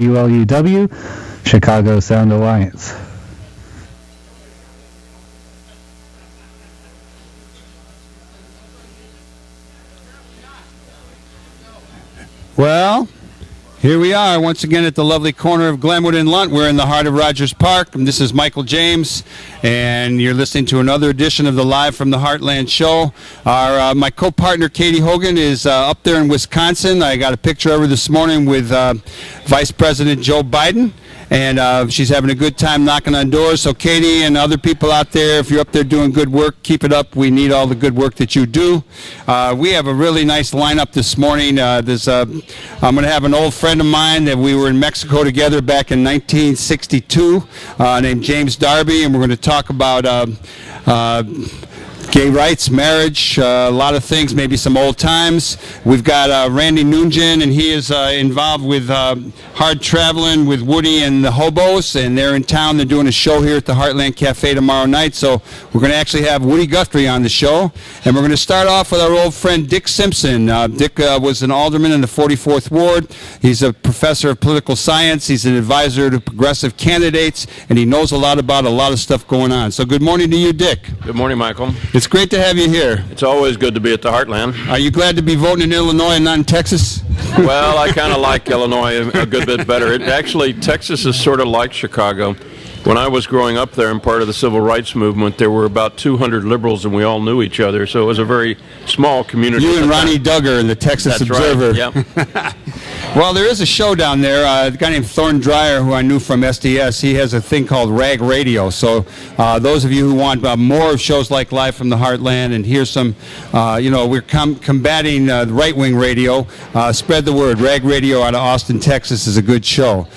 ULUW, Chicago Sound Alliance. Well, here we are once again at the lovely corner of Glenwood and Lunt. We're in the heart of Rogers Park, and this is Michael James, and you're listening to another edition of the Live from the Heartland show. My co-partner Katie Hogan is up there in Wisconsin. I got a picture of her this morning with Vice President Joe Biden, and she's having a good time knocking on doors. So Katie and other people out there, if you're up there doing good work, keep it up. We need all the good work that you do. We have a really nice lineup this morning. I'm going to have an old friend of mine that we were in Mexico together back in 1962 named James Darby, and we're going to talk about gay rights, marriage, a lot of things, maybe some old times. We've got Randy Nugent, and he is involved with Hard Traveling with Woody and the Hobos, and they're in town. They're doing a show here at the Heartland Cafe tomorrow night, so we're going to actually have Woody Guthrie on the show. And we're going to start off with our old friend Dick Simpson. Dick was an alderman in the 44th Ward. He's a professor of political science. He's an advisor to progressive candidates, and he knows a lot about a lot of stuff going on. So good morning to you, Dick. Good morning, Michael. It's great to have you here. It's always good to be at the Heartland. Are you glad to be voting in Illinois and not in Texas? Well, I kind of like Illinois a good bit better. Actually, Texas is sort of like Chicago. When I was growing up there and part of the civil rights movement, there were about 200 liberals, and we all knew each other, so it was a very small community. You and Ronnie Duggar in the Texas That's Observer. Right. Yep. Well, there is a show down there. A guy named Thorne Dreyer, who I knew from SDS, he has a thing called Rag Radio. So those of you who want more shows like Live from the Heartland and hear some, we're combating right-wing radio. Spread the word. Rag Radio out of Austin, Texas is a good show.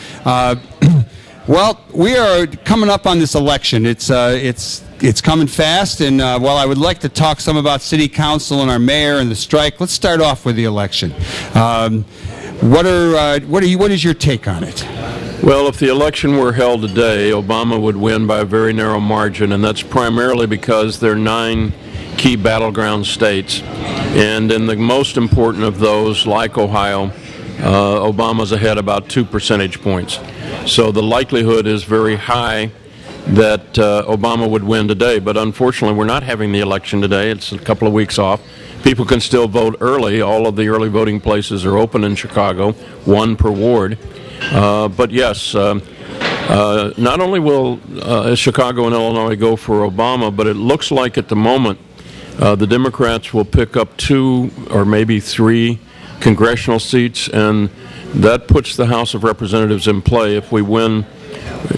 Well, we are coming up on this election. It's coming fast, and while I would like to talk some about city council and our mayor and the strike, let's start off with the election. What is your take on it? Well, if the election were held today, Obama would win by a very narrow margin, and that's primarily because there are 9 key battleground states, and in the most important of those, like Ohio, Obama's ahead about 2 percentage points. So the likelihood is very high that Obama would win today. But unfortunately, we're not having the election today. It's a couple of weeks off. People can still vote early. All of the early voting places are open in Chicago, 1 per ward. But yes, not only will Chicago and Illinois go for Obama, but it looks like at the moment the Democrats will pick up 2 or maybe 3 congressional seats, and that puts the House of Representatives in play. If we win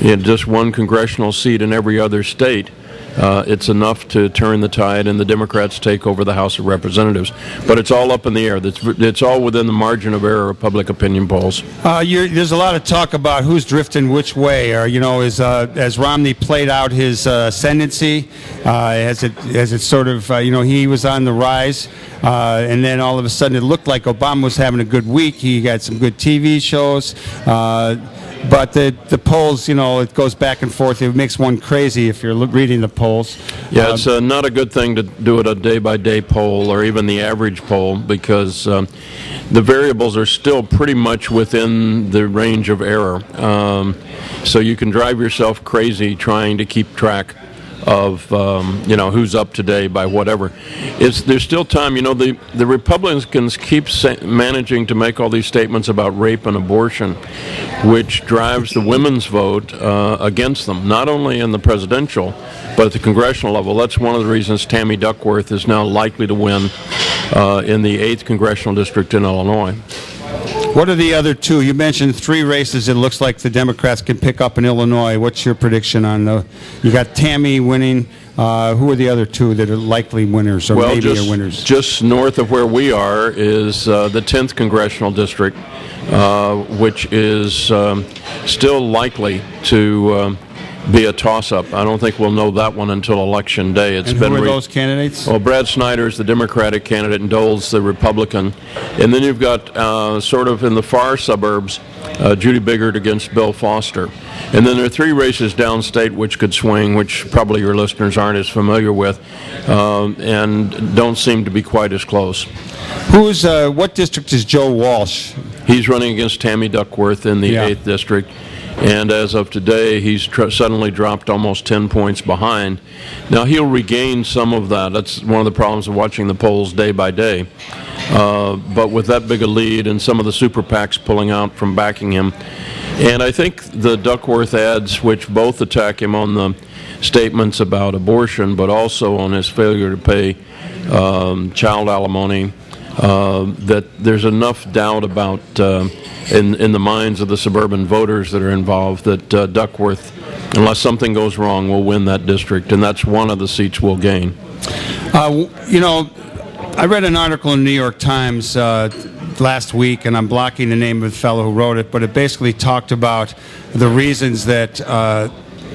just 1 congressional seat in every other state, it's enough to turn the tide and the Democrats take over the House of Representatives. But it's all up in the air. It's all within the margin of error of public opinion polls. There's a lot of talk about who's drifting which way. As Romney played out his ascendancy, as it sort of, he was on the rise, and then all of a sudden it looked like Obama was having a good week. He got some good TV shows. But the polls, it goes back and forth. It makes one crazy if you're reading the polls. Yeah, it's not a good thing to do it a day-by-day poll or even the average poll, because the variables are still pretty much within the range of error. So you can drive yourself crazy trying to keep track of who's up today by whatever. There's still time. The Republicans keep managing to make all these statements about rape and abortion, which drives the women's vote against them, not only in the presidential, but at the congressional level. That's one of the reasons Tammy Duckworth is now likely to win in the 8th congressional district in Illinois. What are the other 2? You mentioned 3 races it looks like the Democrats can pick up in Illinois. What's your prediction on you got Tammy winning. Who are the other 2 that are likely winners or maybe are winners? Just north of where we are is the 10th congressional district, which is still likely to be a toss-up. I don't think we'll know that one until Election Day. And who are those candidates? Well, Brad Snyder's the Democratic candidate and Dole's the Republican. And then you've got sort of in the far suburbs, Judy Biggert against Bill Foster. And then there are 3 races downstate which could swing, which probably your listeners aren't as familiar with, and don't seem to be quite as close. What district is Joe Walsh He's running against Tammy Duckworth in the 8th District. And as of today, he's suddenly dropped almost 10 points behind. Now, he'll regain some of that. That's one of the problems of watching the polls day by day. But with that big a lead and some of the super PACs pulling out from backing him. And I think the Duckworth ads, which both attack him on the statements about abortion, but also on his failure to pay child alimony, that there's enough doubt about in the minds of the suburban voters that are involved that Duckworth, unless something goes wrong, will win that district, and that's one of the seats we'll gain. I read an article in the New York Times last week, and I'm blocking the name of the fellow who wrote it, but it basically talked about the reasons that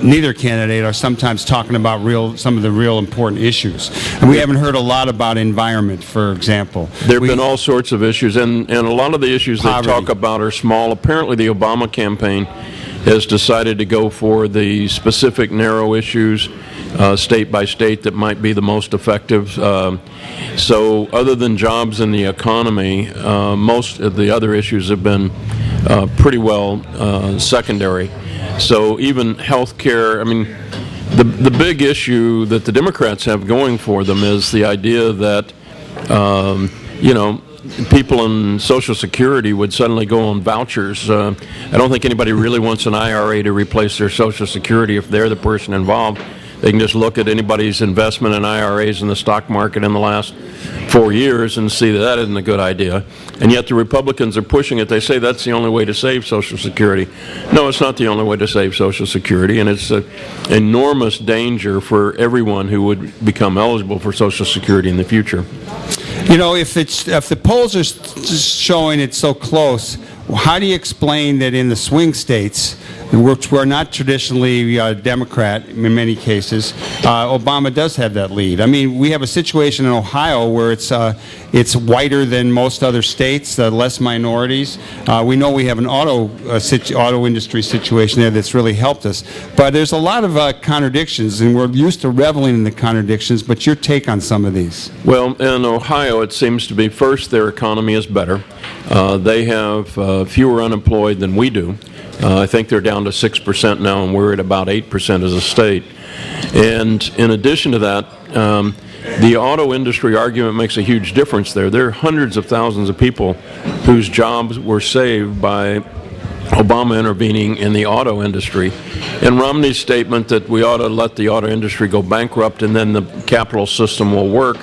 neither candidate are sometimes talking about some of the real important issues. And we haven't heard a lot about environment, for example. There have been all sorts of issues, and a lot of the issues they talk about are small. Apparently the Obama campaign has decided to go for the specific narrow issues state by state that might be the most effective. So other than jobs and the economy, most of the other issues have been pretty well secondary. So even health care, I mean, the big issue that the Democrats have going for them is the idea that, people in Social Security would suddenly go on vouchers. I don't think anybody really wants an IRA to replace their Social Security if they're the person involved. They can just look at anybody's investment in IRAs in the stock market in the last 4 years and see that isn't a good idea. And yet the Republicans are pushing it. They say that's the only way to save Social Security. No, it's not the only way to save Social Security, and it's an enormous danger for everyone who would become eligible for Social Security in the future. If the polls are showing it so close, how do you explain that in the swing states, which were not traditionally Democrat in many cases, Obama does have that lead? I mean, we have a situation in Ohio where it's whiter than most other states, less minorities. We know we have an auto industry situation there that's really helped us. But there's a lot of contradictions, and we're used to reveling in the contradictions. But your take on some of these? Well, in Ohio, it seems to be, first, their economy is better. They have fewer unemployed than we do. I think they're down to 6% now, and we're at about 8% as a state. And in addition to that, the auto industry argument makes a huge difference there. There are hundreds of thousands of people whose jobs were saved by Obama intervening in the auto industry. And Romney's statement that we ought to let the auto industry go bankrupt and then the capital system will work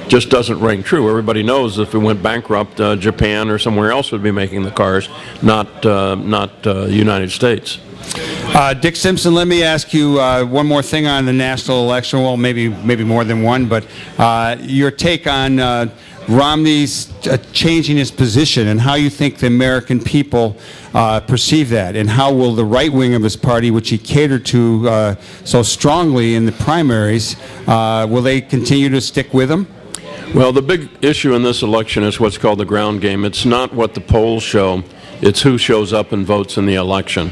just doesn't ring true. Everybody knows if it went bankrupt, Japan or somewhere else would be making the cars, not the United States. Dick Simpson, let me ask you one more thing on the national election. Well, maybe more than one, but your take on Romney's changing his position and how you think the American people perceive that, and how will the right wing of his party, which he catered to so strongly in the primaries, will they continue to stick with him? Well, the big issue in this election is what's called the ground game. It's not what the polls show. It's who shows up and votes in the election.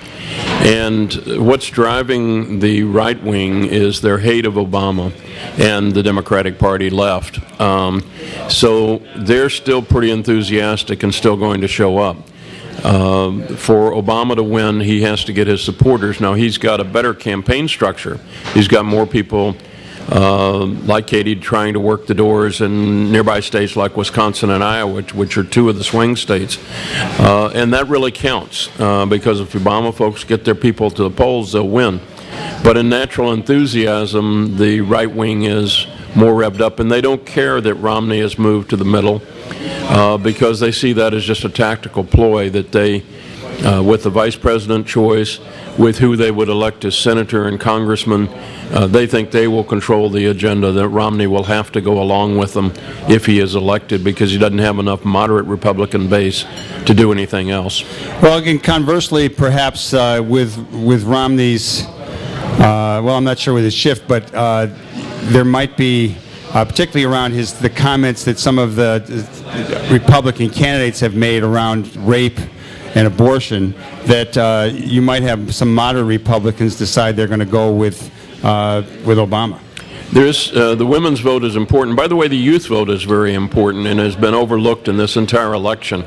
And what's driving the right wing is their hate of Obama and the Democratic Party left. So they're still pretty enthusiastic and still going to show up. For Obama to win, he has to get his supporters. Now, he's got a better campaign structure. He's got more people like Katie trying to work the doors in nearby states like Wisconsin and Iowa, which are two of the swing states. And that really counts because if Obama folks get their people to the polls, they'll win. But in natural enthusiasm, the right wing is more revved up, and they don't care that Romney has moved to the middle because they see that as just a tactical ploy that they, with the vice president choice, with who they would elect as senator and congressman, they think they will control the agenda, that Romney will have to go along with them if he is elected because he doesn't have enough moderate Republican base to do anything else. Well, again, conversely, perhaps with Romney's, I'm not sure with his shift, but there might be, particularly around the comments that some of the Republican candidates have made around rape and abortion, that you might have some moderate Republicans decide they're going to go with Obama. The women's vote is important. By the way, the youth vote is very important and has been overlooked in this entire election.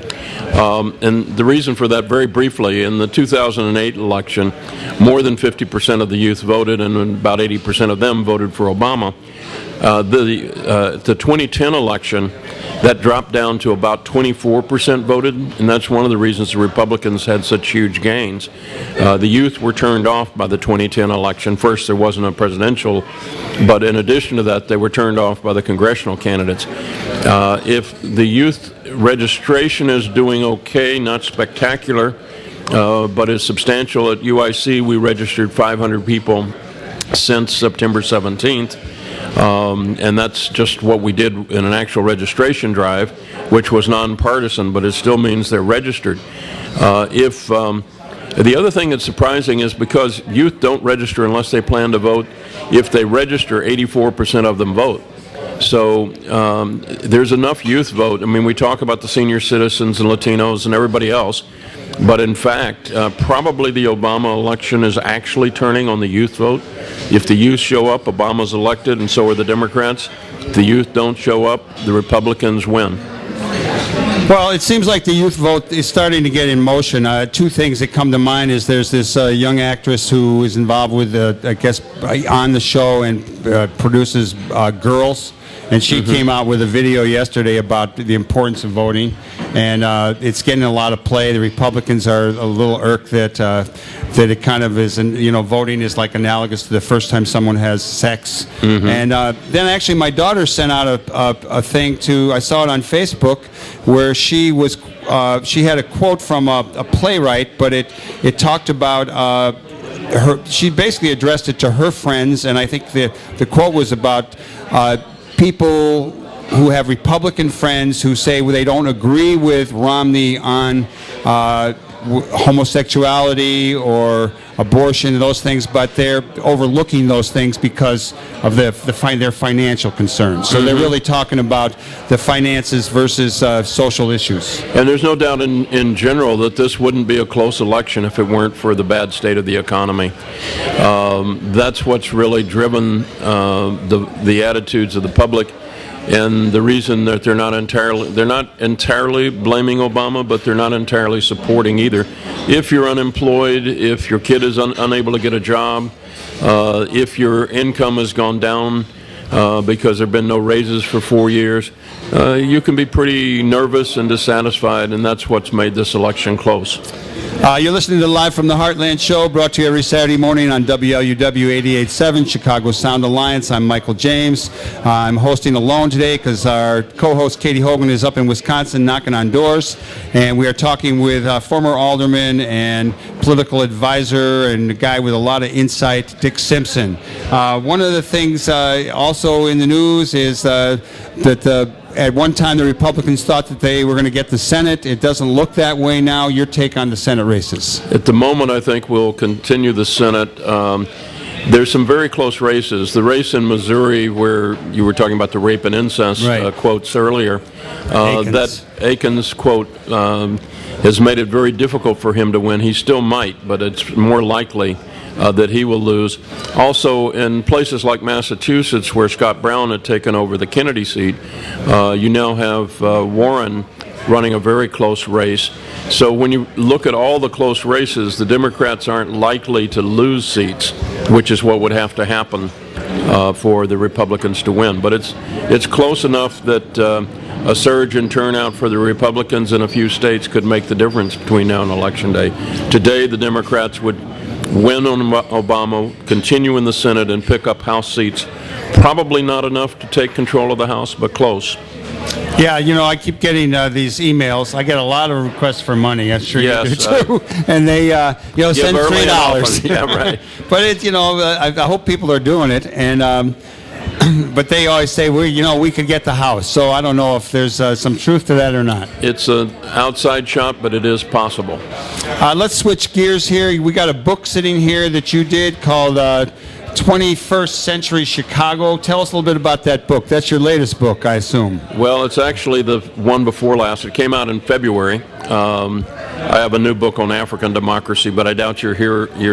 And the reason for that, very briefly, in the 2008 election, more than 50% of the youth voted, and about 80% of them voted for Obama. The 2010 election, that dropped down to about 24% voted, and that's one of the reasons the Republicans had such huge gains. The youth were turned off by the 2010 election. First, there wasn't a presidential, but in addition to that, they were turned off by the congressional candidates. If the youth registration is doing okay, not spectacular, but is substantial. At UIC, we registered 500 people since September 17th. And that's just what we did in an actual registration drive, which was nonpartisan, but it still means they're registered. The other thing that's surprising is because youth don't register unless they plan to vote. If they register, 84% of them vote. So there's enough youth vote. I mean, we talk about the senior citizens and Latinos and everybody else, but in fact, probably the Obama election is actually turning on the youth vote. If the youth show up, Obama's elected, and so are the Democrats. If the youth don't show up, the Republicans win. Well, it seems like the youth vote is starting to get in motion. Two things that come to mind is there's this young actress who is involved with, I guess, on the show and produces Girls. And she came out with a video yesterday about the importance of voting, and it's getting a lot of play. The Republicans are a little irked that it kind of is, voting is like analogous to the first time someone has sex. And then actually my daughter sent out a thing I saw it on Facebook, where she had a quote from a playwright, but it talked about she basically addressed it to her friends, and I think the quote was about people who have Republican friends who say they don't agree with Romney on homosexuality or abortion, those things, but they're overlooking those things because of their financial concerns. So they're really talking about the finances versus social issues. And there's no doubt in general that this wouldn't be a close election if it weren't for the bad state of the economy. That's what's really driven the attitudes of the public. And the reason that they're not entirely blaming Obama, but they're not entirely supporting either. If you're unemployed, if your kid is unable to get a job, if your income has gone down because there have been no raises for 4 years, you can be pretty nervous and dissatisfied, and that's what's made this election close. You're listening to Live from the Heartland Show, brought to you every Saturday morning on WLUW 88.7, Chicago Sound Alliance. I'm Michael James. I'm hosting alone today because our co-host Katie Hogan is up in Wisconsin knocking on doors, and we are talking with former alderman and political advisor and a guy with a lot of insight, Dick Simpson. One of the things also in the news is that at one time, the Republicans thought that they were going to get the Senate. It doesn't look that way now. Your take on the Senate races? At the moment, I think we'll continue the Senate. There's some very close races. The race in Missouri, where you were talking about the rape and incest quotes earlier, that Aikens quote has made it very difficult for him to win. He still might, but it's more likely that he will lose. Also, in places like Massachusetts, where Scott Brown had taken over the Kennedy seat, you now have Warren running a very close race. So when you look at all the close races, the Democrats aren't likely to lose seats, which is what would have to happen for the Republicans to win. But it's close enough that a surge in turnout for the Republicans in a few states could make the difference between now and Election Day. Today, the Democrats would win on Obama, continue in the Senate, and pick up House seats. Probably not enough to take control of the House, but close. Yeah, I keep getting these emails. I get a lot of requests for money. I'm sure you do too. And they, send $3. Yeah, right. But I hope people are doing it. And but they always say, we could get the House. So I don't know if there's some truth to that or not. It's an outside shot, but it is possible. Let's switch gears here. We got a book sitting here that you did called 21st Century Chicago. Tell us a little bit about that book. That's your latest book, I assume. Well, it's actually the one before last. It came out in February. I have a new book on African democracy, but I doubt your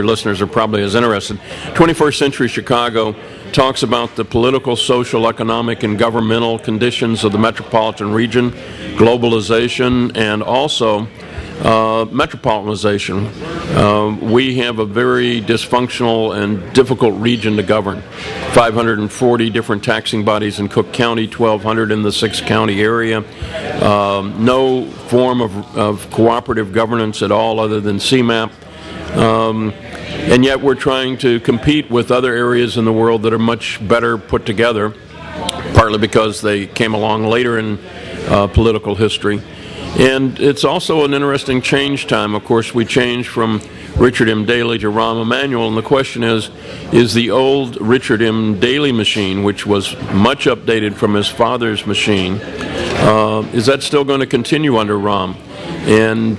listeners are probably as interested. 21st Century Chicago talks about the political, social, economic, and governmental conditions of the metropolitan region, globalization, and also metropolitanization. We have a very dysfunctional and difficult region to govern. 540 different taxing bodies in Cook County, 1,200 in the 6-county area. No form of cooperative governance at all other than CMAP. And yet we're trying to compete with other areas in the world that are much better put together, partly because they came along later in political history. And it's also an interesting change time. Of course, we changed from Richard M. Daley to Rahm Emanuel, and the question is the old Richard M. Daley machine, which was much updated from his father's machine, is that still going to continue under Rahm? And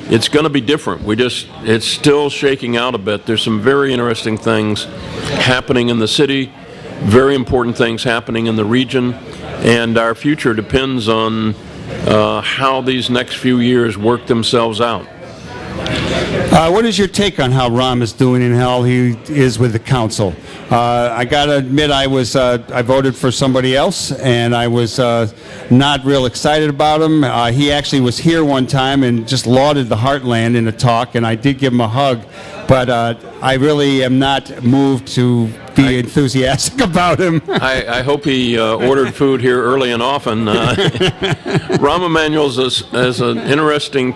it's going to be different. It's still shaking out a bit. There's some very interesting things happening in the city, very important things happening in the region, and our future depends on how these next few years work themselves out. What is your take on how Rahm is doing and how he is with the council? I got to admit, I voted for somebody else, and I was not real excited about him. He actually was here one time and just lauded the Heartland in a talk, and I did give him a hug, but I really am not moved to be enthusiastic about him. I hope he ordered food here early and often. Rahm Emanuel is an interesting